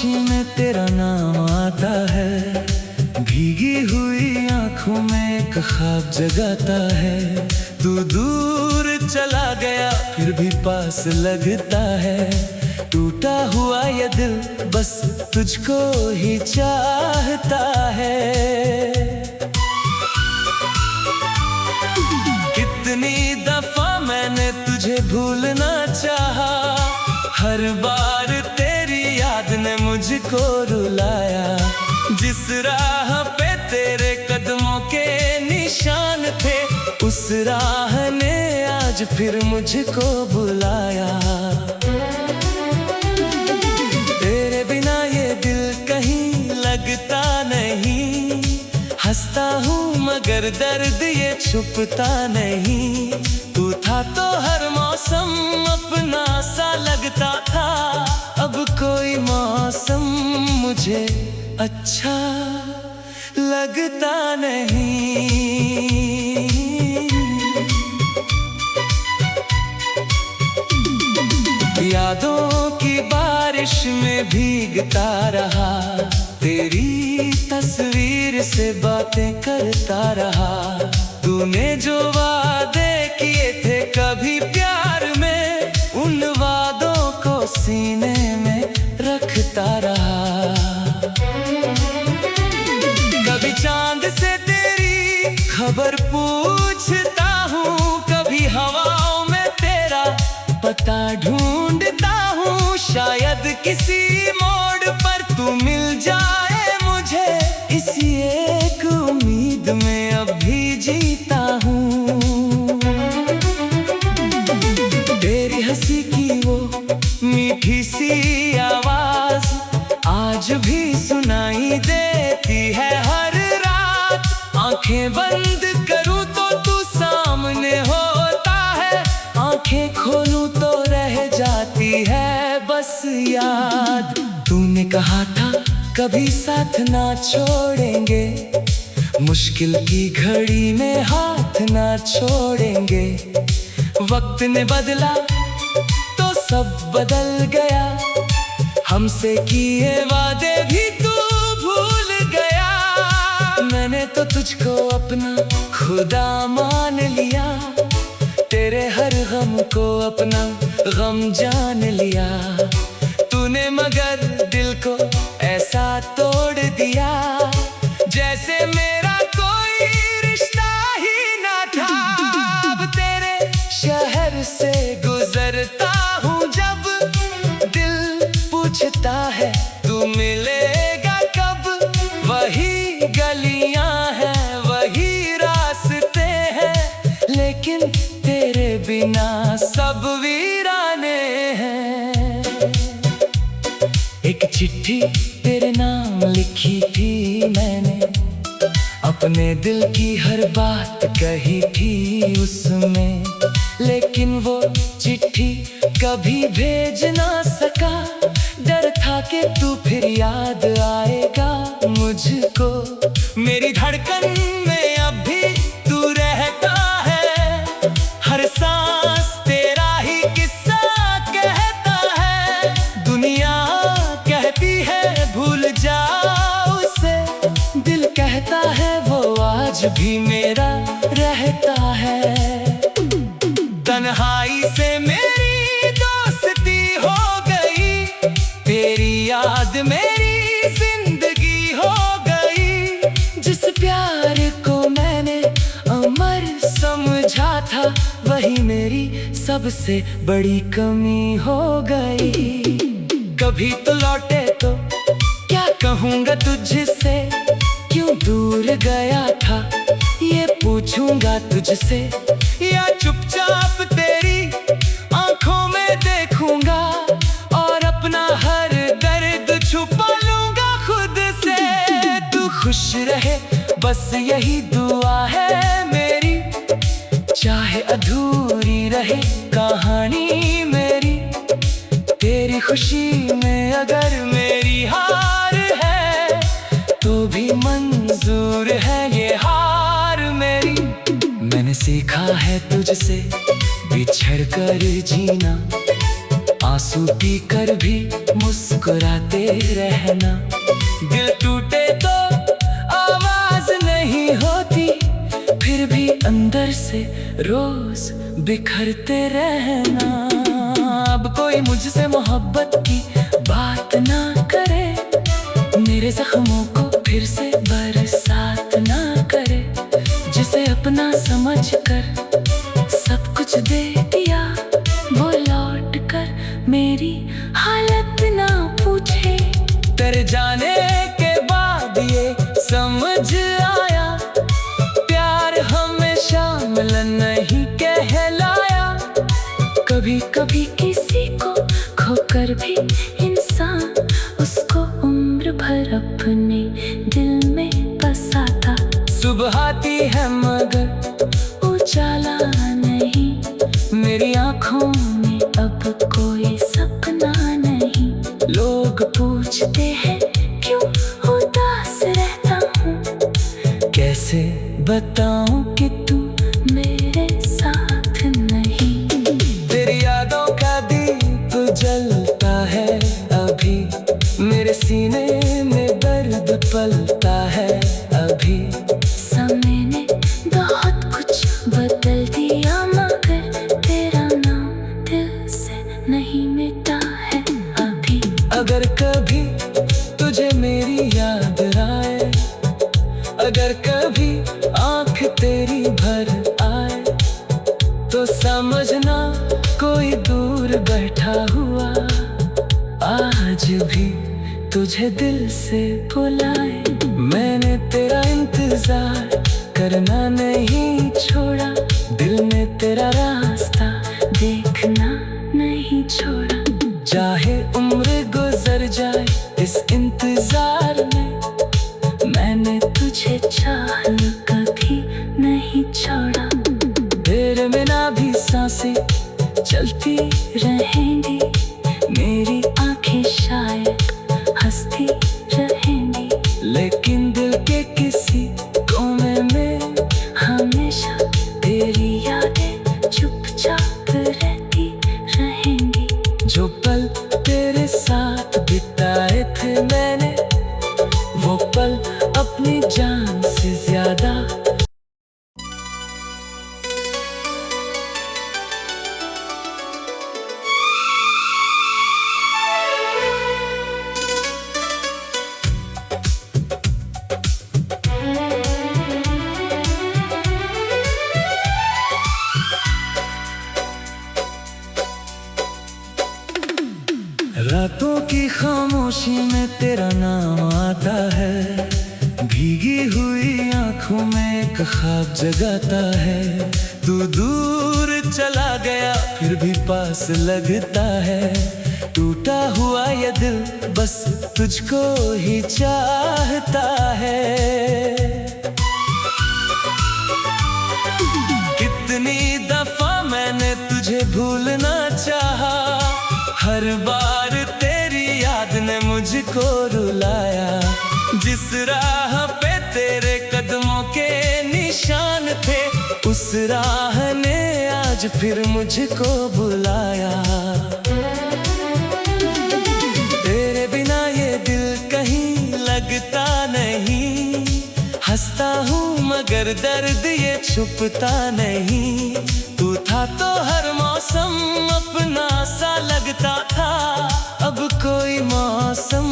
खामोशी में तेरा नाम आता है, भीगी हुई आंखों में एक ख्वाब जगाता है। तू दूर चला गया फिर भी पास लगता है, टूटा हुआ ये दिल बस तुझको ही चाहता है। कितनी दफा मैंने तुझे भूलना चाहा, हर बार तेरी याद ने मुझको रुलाया। जिस राह पे तेरे कदमों के निशान थे, उस राह ने आज फिर मुझको बुलाया। तेरे बिना ये दिल कहीं लगता नहीं, हंसता हूँ मगर दर्द ये छुपता नहीं। तू था तो हर मौसम अपना सा लगता था, अब कोई मौसम मुझे अच्छा लगता नहीं। यादों की बारिश में भीगता रहा, तेरी तस्वीर से बातें करता रहा। तूने जो वादे किए थे कभी प्यार में, उन वादों को सीने में रखता रहा। कभी चांद से तेरी खबर पूछता हूँ, कभी हवाओं में तेरा पता ढूंढता हूँ। शायद किसी मोड़ पर तू मिल जाए मुझे, इसी एक उम्मीद में अब भी जीता हूँ। तेरी हंसी की वो मीठी सी आवाज आज भी सुनाई देती है हर रात। आंखें बंद करूँ तो तू सामने होता है, आंखें खोलूं तो रह जाती है बस याद। तूने कहा था कभी साथ ना छोड़ेंगे, मुश्किल की घड़ी में हाथ ना छोड़ेंगे। वक्त ने बदला तो सब बदल गया, हमसे किए वादे भी तू भूल गया। मैंने तो तुझको अपना खुदा मान लिया, तेरे हर गम को अपना गम जान लिया। तूने मगर दिल को ऐसा तोड़ दिया, जैसे मेरा कोई रिश्ता ही ना था। अब तेरे शहर से गुजरता हूँ जब, दिल पूछता है तू मिलेगा कब। वही गलियां हैं वही रास्ते हैं, लेकिन तेरे बिना सब वीराने हैं। एक चिट्ठी तेरे नाम लिखी थी मैंने, अपने दिल की हर बात कही थी उसमें। लेकिन वो चिट्ठी कभी भेज ना सका, डर था कि तू फिर याद आएगा मुझको। मेरी धड़कन में अब भी तू रहता है, हर सांस तेरा ही किस्सा कहता है। दुनिया कहती है भूल जाओ उसे, दिल कहता है वो आज भी मेरा रहता है। तन्हाई से मेरी दोस्ती हो गई, तेरी याद मेरी जिंदगी हो गई। जिस प्यार को मैंने अमर समझा था, वही मेरी सबसे बड़ी कमी हो गई। कभी तो लौटे तो क्या कहूँगा तुझसे, क्यों दूर गया था ये पूछूंगा तुझसे। या चुपचाप तेरी आंखों में देखूंगा, और अपना हर दर्द छुपा लूंगा खुद से। तू खुश रहे बस यही दुआ है मेरी, चाहे अधूरी रहे कहानी मेरी। तेरी खुशी में अगर मेरी हार है, तो भी मंजूर है ये हार मेरी। मैंने सीखा है तुझसे बिछड़ कर जीना, आंसू पी कर भी मुस्कुराते रहना। दिल टूटे तो आवाज नहीं होती, फिर भी अंदर से रोज बिखरते रहना। अब कोई मुझसे मोहब्बत की बात ना करे, मेरे जख्मों को फिर से बरसात ना करे। जिसे अपना समझ कर सब कुछ दे दिया, वो लौट कर मेरी हालत ना पूछे। तेरे जाने के बाद ये समझ आया, प्यार हमेशा मिलन नहीं कहलाया। कभी कभी किसी को खोकर भी इंसान उसको उम्र भर अपने दिल में बसाता। सुबह आती है मगर उजाला नहीं, मेरी आँखों में अब कोई सपना नहीं। लोग पूछते हैं क्यों उदास रहता हूँ, कैसे बताऊं कि तू मेरे साथ नहीं। तेरी यादों का दीप जलता है अभी, मेरे सीने में दर्द पलता है अभी। समय ने बहुत कुछ बदल दिया, मगर तेरा नाम दिल से नहीं मिटा है अभी। अगर कभी तुझे मेरी याद आए, अगर कभी आँख तेरी भर आए, तो समझना कोई दूर बैठा हुआ आज भी तुझे दिल से बुलाए। मैंने तेरा इंतजार करना नहीं छोड़ा, दिल ने तेरा रास्ता देखना नहीं छोड़ा। चाहे उम्र गुजर जाए इस इंतजार में, मैंने तुझे चाहन कभी नहीं छोड़ा। तेरे बिना भी सांसें चलती रहेंगी, मेरी आंखें शायद हंसती रहेंगी, लेकिन दिल के किसी कोने में हमेशा तेरी यादें चुपचाप रहती रहेंगी। जो पल तेरे साथ बिताए थे मैंने, वो पल अपनी जान से ज्यादा। रातों की खामोशी में तेरा नाम आता है, भीगी हुई आंखों में एक ख्वाब जगाता है। तू दूर चला गया फिर भी पास लगता है, टूटा हुआ ये दिल बस तुझको ही चाहता है। कितनी दफा मैंने तुझे भूलना चाहा, हर बार तेरी याद ने मुझको रुलाया। जिस राह पे तेरे कदमों के निशान थे, उस राह ने आज फिर मुझको बुलाया। तेरे बिना ये दिल कहीं लगता नहीं, हंसता हूँ मगर दर्द ये छुपता नहीं। तू था तो हर मौसम अपना सा लगता था, अब कोई मौसम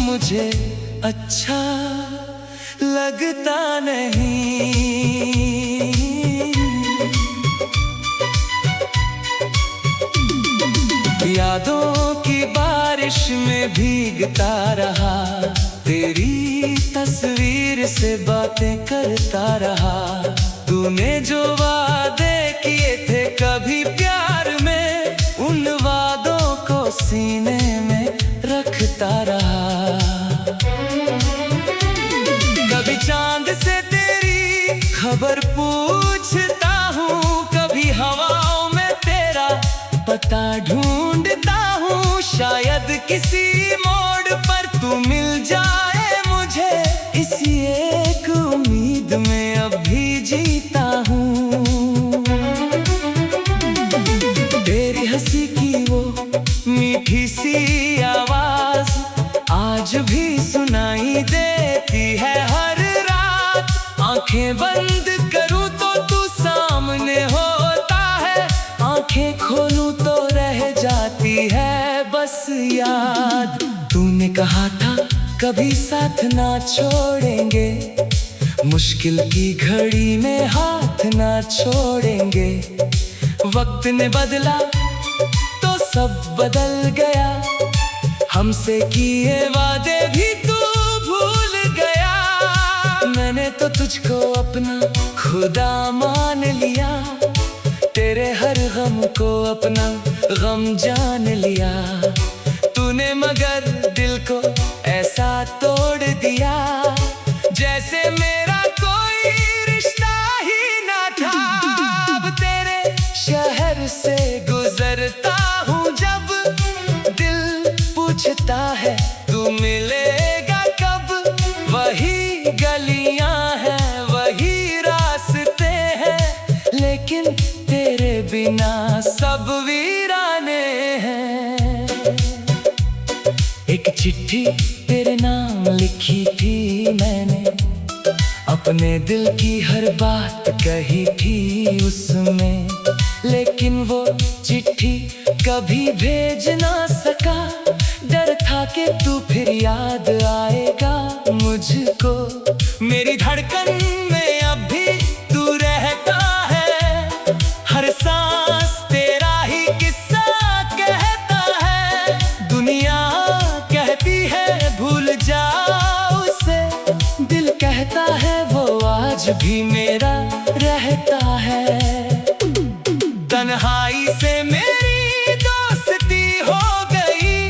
मुझे अच्छा लगता नहीं। यादों की बारिश में भीगता रहा, तेरी तस्वीर से बातें करता रहा। तूने जो वादे किए थे कभी प्यार में, उन वादों को सीने में रखता रहा। कभी चांद से तेरी खबर पूछता हूँ, कभी हवाओं में तेरा पता ढूंढता हूँ। शायद किसी मोड़ पर तू मिल जाए मुझे, इसी एक उम्मीद में अब भी जीता हूँ। तेरी हंसी की वो याद। तूने कहा था कभी साथ ना छोड़ेंगे, मुश्किल की घड़ी में हाथ ना छोड़ेंगे। वक्त ने बदला तो सब बदल गया, हमसे किए वादे भी तू भूल गया। मैंने तो तुझको अपना खुदा मान लिया, तेरे हर गम को अपना गम जान लिया। तूने मगर दिल को ऐसा तोड़ दिया, जैसे मेरा कोई रिश्ता ही ना था। अब तेरे शहर से गुजरता हूँ जब, दिल पूछता है तू मिलेगा कब। वही गलियां हैं वही रास्ते हैं, लेकिन तेरे बिना सब वीराने हैं। एक चिट्ठी तेरे नाम लिखी थी मैंने, अपने दिल की हर बात कही थी उसमें। लेकिन वो चिट्ठी कभी भेज ना सका, डर था कि तू फिर याद आएगा मुझको। मेरी धड़कन में अब भी तू रहता है, हर सांस तेरा ही किस्सा कहता है। दुनिया कहती है भूल जाओ उसे, दिल कहता है वो आज भी मेरा रहता है। तन्हाई से मेरी दोस्ती हो गई,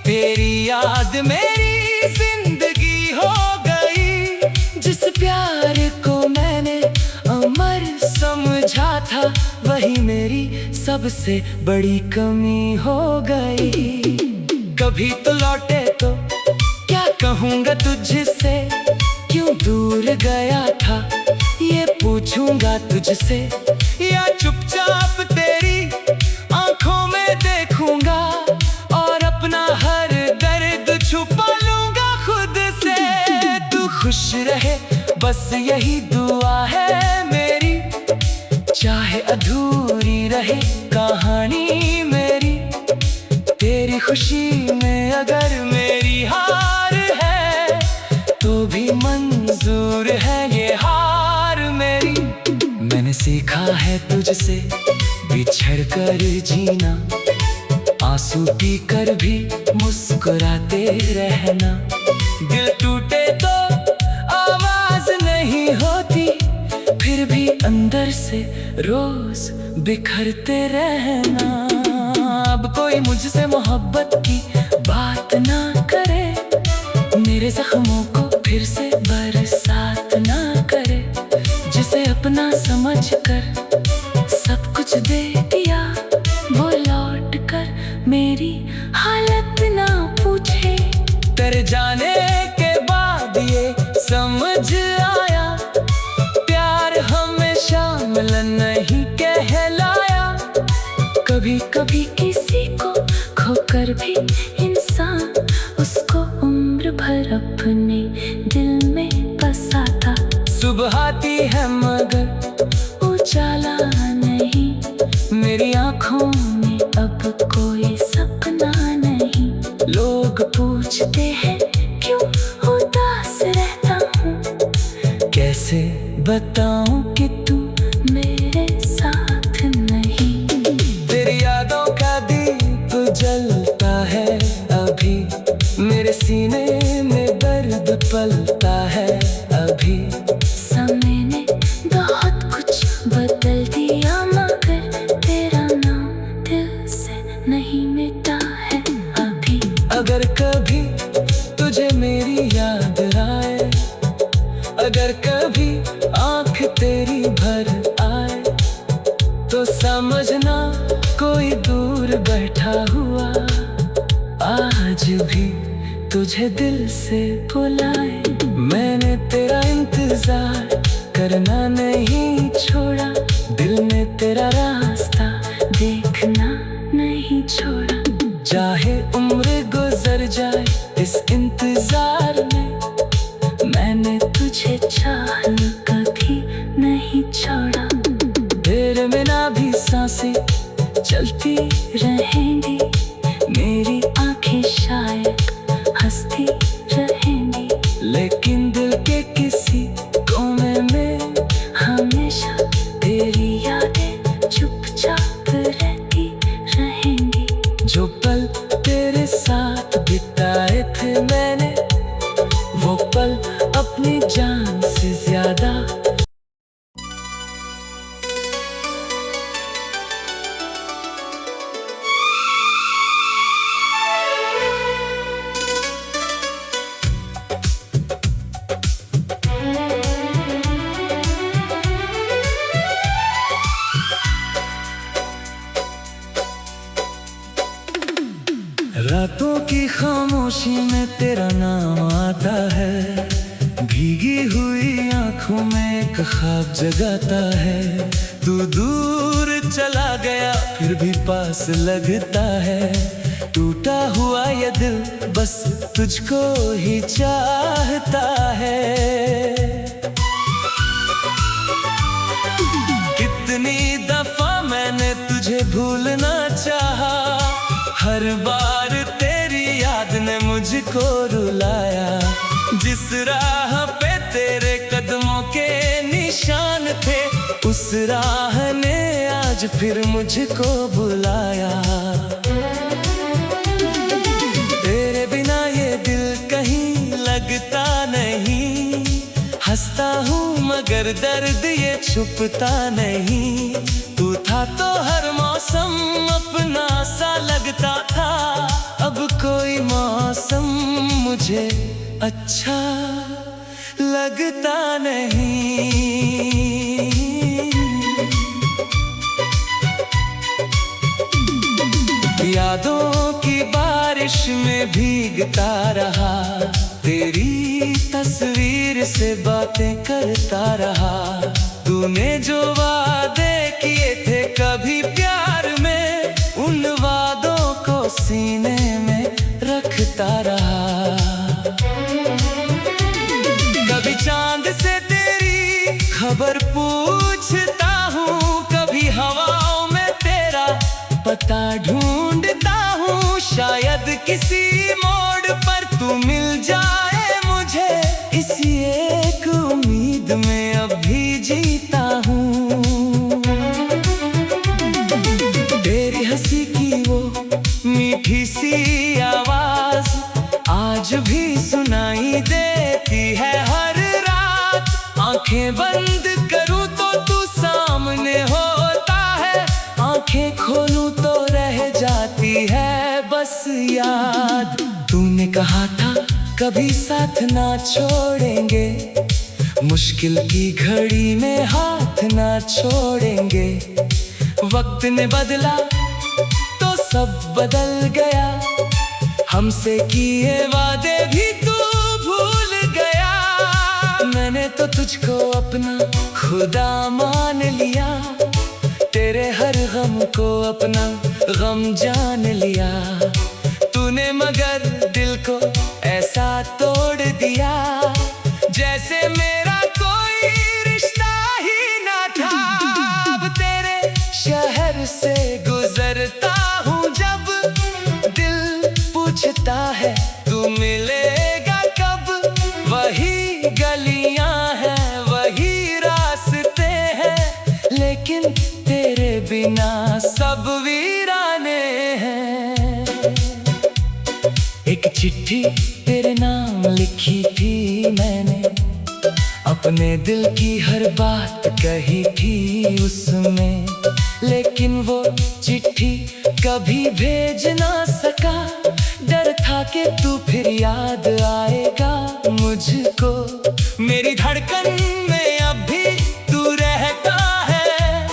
तेरी याद मेरी जिंदगी हो गई। जिस प्यार को मैंने अमर समझा था, वही मेरी सबसे बड़ी कमी हो गई। कभी तो लौटे तो क्या कहूँगा तुझसे, क्यों दूर गया था ये पूछूंगा तुझसे। या चुपचाप तेरी आंखों में देखूंगा, और अपना हर दर्द छुपा लूंगा खुद से। तू खुश रहे बस यही दुआ है मेरी, चाहे अधूरी रहे कहानी मेरी। तेरी खुशी में अगर मेरी हार है, तो भी मंजूर है ये हार मेरी। मैंने सीखा है तुझसे बिछड़ कर जीना, आंसू पी कर भी मुस्कुराते रहना। दिल टूटे तो आवाज नहीं होती, फिर भी अंदर से रोज बिखरते रहना। अब कोई मुझसे मोहब्बत की बात ना करे, मेरे जख्मों को फिर से बरसात ना करे। जिसे अपना समझ कर सब कुछ दे दिया, वो लौट कर मेरी हालत ना पूछे। तेरे जाने के बाद ये समझ आया, प्यार हमेशा मिलन नहीं कहलाया। कभी कभी किसी को खोकर भी इंसान उसको उम्र भर अपने दिल में बसाता। सुबह आती है मगर उजाला नहीं, मेरी आंखों में अब कोई सपना नहीं। लोग पूछते हैं क्यों उदास रहता हूँ, कैसे बताऊं कि तू मेरे साथ नहीं। तेरी यादों का दीप जलता है अभी, मेरे सीने में दर्द पलता है अभी। समय ने बहुत कुछ बदल दिया, मगर तेरा नाम दिल से नहीं मिटा है अभी। अगर कभी तुझे मेरी याद आए, अगर कभी आँख तेरी भर आए, तो समझना कोई दूर बैठा हुआ आज भी तुझे दिल से बुलाए। मैंने तेरा इंतजार करना नहीं छोड़ा, दिल ने तेरा रास्ता देखना नहीं छोड़ा। चाहे उम्र गुजर जाए इस इंतजार में, मैंने तुझे चाहना कभी नहीं छोड़ा। तेरे बिना भी सांसें चलती रहेंगी, मेरी आंखें तेरी यादें चुपचाप रहती रहेंगी। जो पल तेरे साथ बिताए थे मैंने, वो पल अपनी जान से ज्यादा। रातों की खामोशी में तेरा नाम आता है, भीगी हुई आंखों में एक ख्वाब जगाता है। तू दूर चला गया फिर भी पास लगता है, टूटा हुआ ये दिल बस तुझको ही चाहता है। कितनी दफा मैंने तुझे भूलना चाहा, हर बार तेरी याद ने मुझको रुलाया। जिस राह पे तेरे कदमों के निशान थे, उस राह ने आज फिर मुझको बुलाया। तेरे बिना ये दिल कहीं लगता नहीं, हंसता हूँ मगर दर्द ये छुपता नहीं। तू था तो हर मौसम अपना सा लगता था, अब कोई मौसम मुझे अच्छा लगता नहीं। यादों की बारिश में भीगता रहा, तेरी तस्वीर से बातें करता रहा। तूने जो वादे किए थे कभी प्यार में, उन वादों को सीने में रखता रहा। कभी चांद से तेरी खबर पूछता हूँ, कभी हवाओं में तेरा पता ढूंढता हूँ। शायद किसी मोड़ पर तू मिल जाए मुझे, इसी एक उम्मीद में अब भी जीता हूँ। तेरी हंसी की वो मीठी सी आवाज आज भी सुनाई देती है हर रात। आंखें बंद करूँ तो तू सामने होता है, आंखें खोलूं तो रह जाती है बस याद। तूने कहा था कभी साथ ना छोड़ेंगे, मुश्किल की घड़ी में हाथ ना छोड़ेंगे। वक्त ने बदला तो सब बदल गया, हमसे किए वादे भी तू भूल गया। मैंने तो तुझको अपना खुदा मान लिया, तेरे हर गम को अपना गम जान लिया। तूने मगर दिल को ऐसा तोड़ दिया, जैसे मेरा कोई रिश्ता ही ना था। अब तेरे शहर से गुजरता हूँ जब, दिल पूछता है तू मिलेगा कब। वही गलियां हैं वही रास्ते हैं, लेकिन तेरे बिना सब वीराने हैं। एक चिट्ठी तेरे नाम लिखी थी मैंने, अपने दिल की हर बात कही थी उसमें। लेकिन वो चिट्ठी कभी भेज ना सका, डर था कि तू फिर याद आएगा मुझको। मेरी धड़कन में अब भी तू रहता है,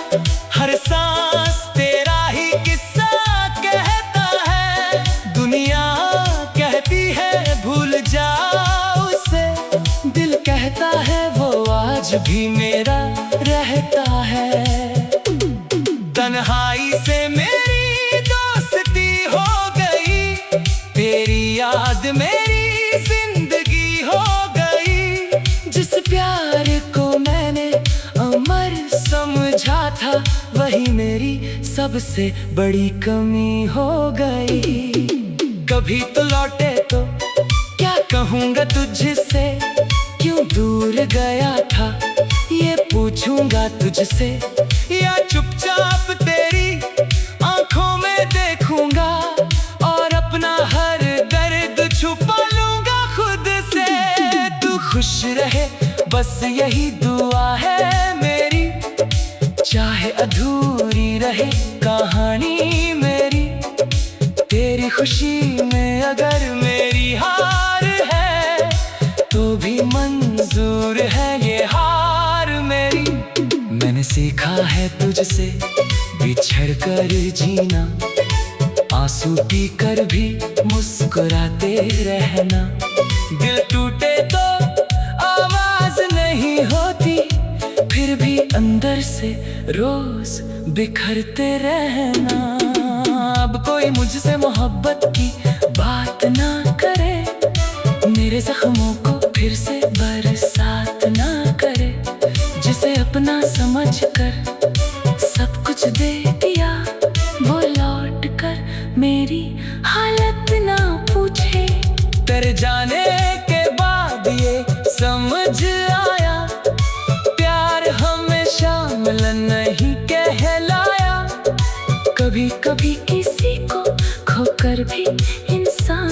हर सांस तेरा ही किस्सा कहता है। दुनिया कहती है भूल जाओ उसे, दिल कहता है वो आज भी मेरा रहता है। तन्हाई से मेरी दोस्ती हो गई, तेरी याद मेरी जिंदगी हो गई। जिस प्यार को मैंने अमर समझा था, वही मेरी सबसे बड़ी कमी हो गई। कभी तो लौटे तो क्या कहूँगा तुझसे, क्यों दूर गया था ये पूछूंगा तुझसे। खुश रहे, बस यही दुआ है मेरी। चाहे अधूरी रहे कहानी मेरी, तेरी खुशी में अगर मेरी हार है तो भी मंजूर है ये हार मेरी। मैंने सीखा है तुझसे बिछड़ कर जीना, आंसू पी कर भी मुस्कुराते रहना। दिल टूटे तो आवाज नहीं होती, फिर भी अंदर से रोज बिखरते रहना। अब कोई मुझसे मोहब्बत की बात ना करे, मेरे जख्मों को फिर से बरसात ना करे। जिसे अपना समझ कर सब कुछ दे दिया, वो लौट कर मेरी हालत ना पूछे। तेरे जाने के बाद ये समझ आया, प्यार हमेशा मिलन नहीं कहलाया। कभी कभी किसी को खोकर भी इंसान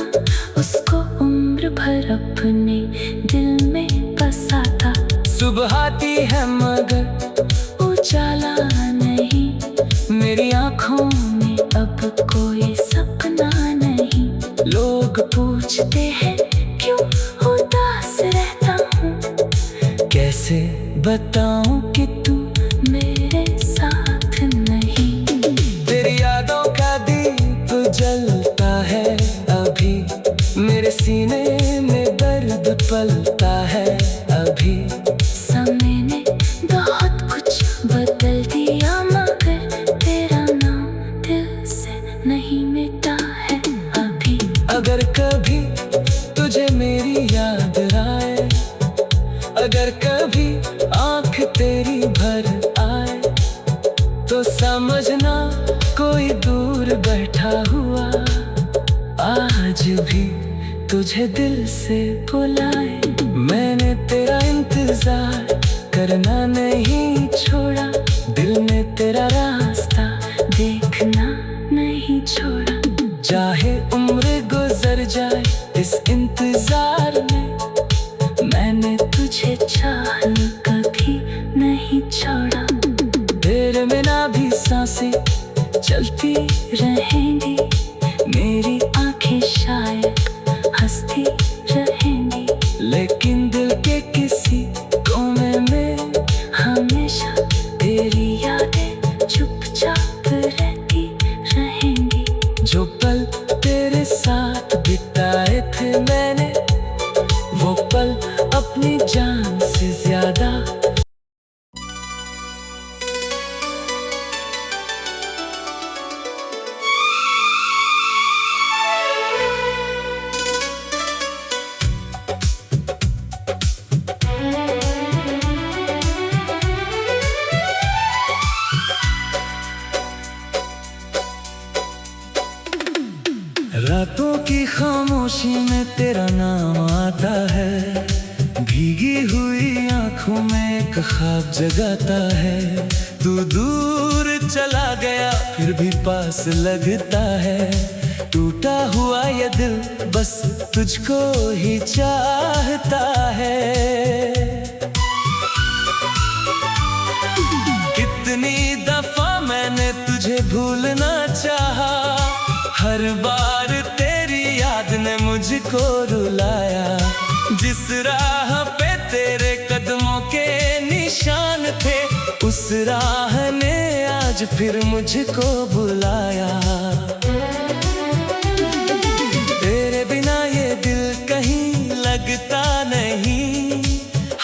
उसको उम्र भर अपने दिल में बसाता। सुबह आती है मगर उजाला नहीं, मेरी आँखों में अब कोई सपना नहीं। लोग पूछते हैं क्यों उदास रहता हूँ, कैसे बताऊं कि तू मेरे साथ नहीं। तेरी यादों का दीप जलता है अभी, मेरे सीने में दर्द पलता है अभी। समय ने बहुत कुछ बदल दिया, मगर तेरा नाम दिल से नहीं मिटा है अभी। अगर कभी तुझे मेरी याद आए, अगर कभी आँख तेरी भर आए, तो समझना कोई दूर बैठा हुआ आज भी तुझे दिल से बुलाए। मैंने तेरा इंतजार करना नहीं छोड़ा, दिल ने तेरा रास्ता देखना नहीं छोड़ा। चाहे उम्र गुजर जाए इस इंतजार में, मैंने तुझे चाहना कभी नहीं छोड़ा। तेरे बिना भी सांसें चलती रहेंगी, मेरी आंखें शायद हंसती रहेंगी, लेकिन दिल के किसी कोने में हमेशा तेरी यादें चुपचाप रहती रहेंगी। जो पल तेरे साथ बिताए थे मैंने, वो पल अपनी जान से ज्यादा। रातों की खामोशी में तेरा नाम आता है, भीगी हुई आंखों में एक ख्वाब जगाता है। तू दूर चला गया फिर भी पास लगता है, टूटा हुआ ये दिल बस तुझको ही चाहता है। कितनी दफा मैंने तुझे भूलना चाहा, हर बार तेरी याद ने मुझको रुलाया। जिस राह पे तेरे कदमों के निशान थे, उस राह ने आज फिर मुझको बुलाया। तेरे बिना ये दिल कहीं लगता नहीं,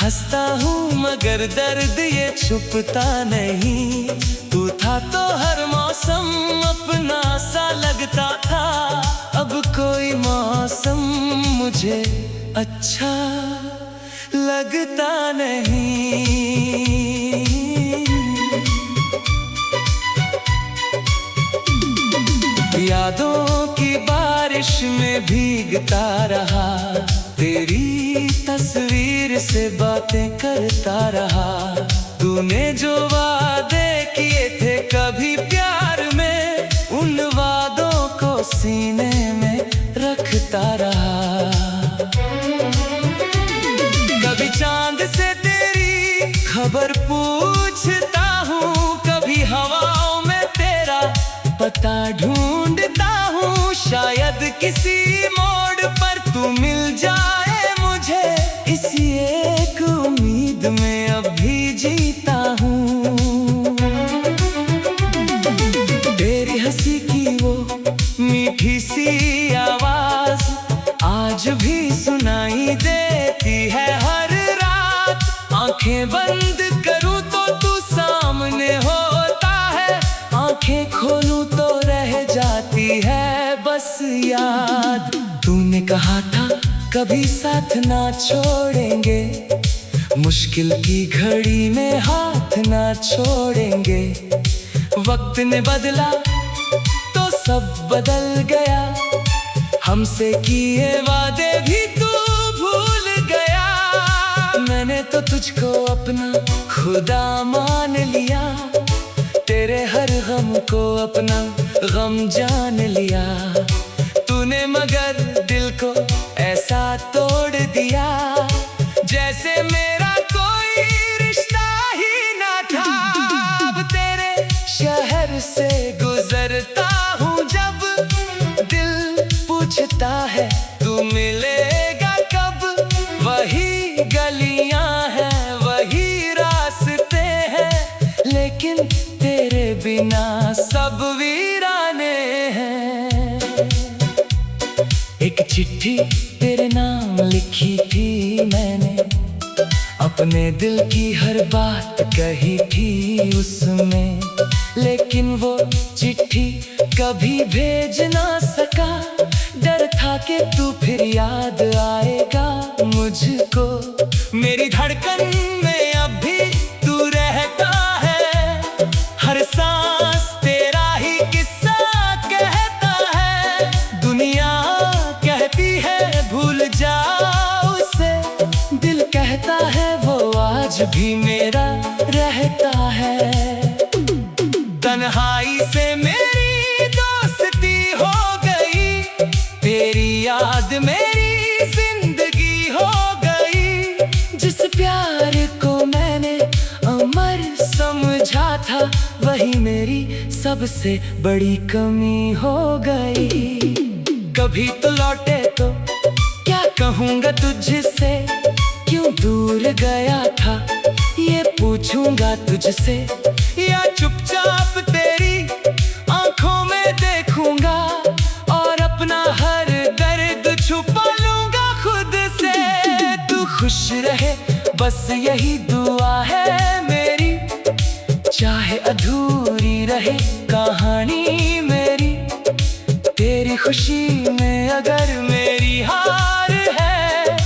हंसता हूँ मगर दर्द ये छुपता नहीं। तू था तो हर मौसम अपना सा लगता था, अब कोई मौसम मुझे अच्छा लगता नहीं। यादों की बारिश में भीगता रहा, तेरी तस्वीर से बातें करता रहा। तूने जो वादे किए थे कभी प्यार में, उन वादों को सीने में रखता रहा। कभी खबर पूछता हूँ, कभी हवाओं में तेरा पता ढूंढता हूँ। शायद किसी मोड़ पर तू मिल जाए मुझे, इसी एक उम्मीद में अब भी जीता हूँ। तेरी हंसी की वो मीठी सी आवाज आज भी सुनाई देती है हर रात। आंखें बंद करूं तो तू सामने होता है, आंखें खोलूं तो रह जाती है बस याद। तूने कहा था कभी साथ ना छोड़ेंगे, मुश्किल की घड़ी में हाथ ना छोड़ेंगे। वक्त ने बदला तो सब बदल गया, हमसे किए वादे भी तू भूल गया। मैंने तो तुझको अपना खुदा मान लिया, तेरे हर गम को अपना गम जान लिया। तूने मगर दिल को ऐसा तोड़ दिया, जैसे मेरा कोई रिश्ता ही ना था। अब तेरे शहर से गुजरता हूँ जब, दिल पूछता है तू मिलेगा कब। वही गलियां हैं, वही रास्ते हैं, लेकिन तेरे बिना सब वीराने हैं। एक चिट्ठी तेरे नाम लिखी थी मैंने, अपने दिल की हर बात कही थी उसमें। लेकिन वो चिट्ठी कभी भेज ना सका, डर था कि तू फिर याद आएगा मुझको। मेरी धड़कन में अब भी तू रहता है, हर सांस तेरा ही किस्सा कहता है। दुनिया कहती है भूल जाओ उसे, दिल कहता है वो आज भी मेरा रहता है। तन्हाई से मेरी दोस्ती हो गई, तेरी याद मेरी जिंदगी हो गई। जिस प्यार को मैंने अमर समझा था, वही मेरी सबसे बड़ी कमी हो गई। कभी तो लौटे तो क्या कहूँगा तुझसे, क्यों दूर गया था ये पूछूंगा तुझसे। या चुपचाप तेरी आंखों में देखूंगा, और अपना हर दर्द छुपा लूंगा खुद से। तू खुश रहे बस यही दुआ है मेरी, चाहे अधूरी रहे कहानी मेरी। तेरी खुशी में अगर मेरी हार है,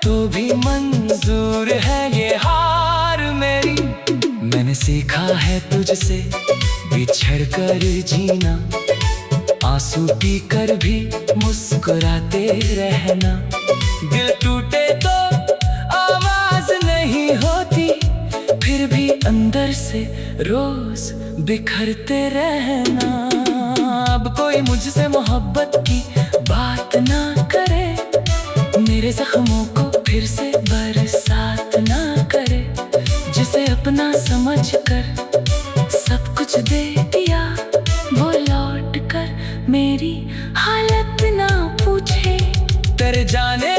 तो भी मंजूर है ये हार मेरी। मैंने सीखा है तुझसे बिछड़ कर जीना, आंसू पी कर भी मुस्कुराते रहना। दिल टूटे तो आवाज नहीं होती, फिर भी अंदर से रोज बिखरते रहना। अब कोई मुझसे मोहब्बत की बात ना करे, मेरे जख्मों को फिर से बरसात ना करे। जिसे अपना समझ कर सब कुछ दे दिया, वो लौट कर मेरी हालत ना पूछे। तेरे जाने